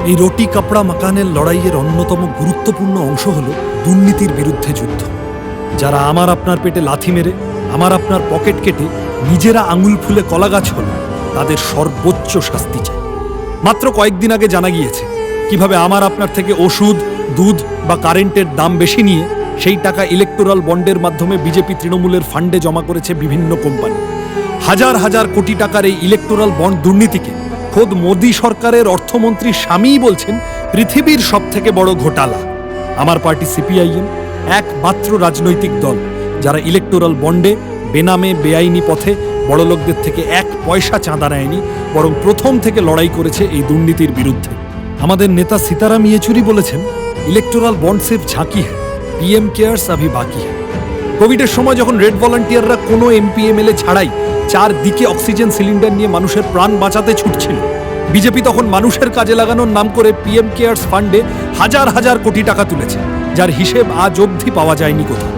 এই রুটি কাপড়া মাকানের লড়াইয়ের অন্যতম গুরুত্বপূর্ণ অংশ হল দুর্নীতির বিরুদ্ধে যুদ্ধ। যারা আমার আপনার পেটে লাথি মেরে, আমার আপনার পকেট কেটে নিজেরা আঙুল ফুলে কলাগাছ হল, তাদের সর্বোচ্চ শাস্তি চাই। মাত্র কয়েকদিন আগে জানা গিয়েছে কিভাবে আমার আপনার থেকে ওষুধ, দুধ বা কারেন্টের দাম বেশি নিয়ে সেই টাকা ইলেকটোরাল বন্ডের মাধ্যমে বিজেপি তৃণমূলের ফান্ডে জমা করেছে বিভিন্ন কোম্পানি। হাজার হাজার কোটি টাকার এই ইলেকটোরাল বন্ড দুর্নীতিকে খোদ মোদী সরকারের অর্থমন্ত্রী স্বামীই বলছেন পৃথিবীর সবথেকে বড় ঘোটালা। আমার পার্টি সিপিআইএম একমাত্র রাজনৈতিক দল যারা ইলেকটোরাল বন্ডে বেনামে বেআইনি পথে বড়লোকদের থেকে এক পয়সা চাঁদা নেয়নি, বরং প্রথম থেকে লড়াই করেছে এই দুর্নীতির বিরুদ্ধে। আমাদের নেতা সীতারাম ইয়েচুরি বলেছেন, ইলেকটোরাল বন্ড সির্ফ ঝাঁকি হ্যায়, পিএম কেয়ার্স আভি বাকি হ্যায়। কোভিডের সময় যখন রেড ভলান্টিয়াররা কোনো এমপি এমএলএ ছাড়াই চারদিকে অক্সিজেন সিলিন্ডার নিয়ে মানুষের প্রাণ বাঁচাতে ছুটছিল, বিজেপি তখন মানুষের কাজে লাগানোর নাম করে পিএম কেয়ার্স ফান্ডে হাজার হাজার কোটি টাকা তুলেছে, যার হিসেব আজ অবধি পাওয়া যায়নি কোথাও।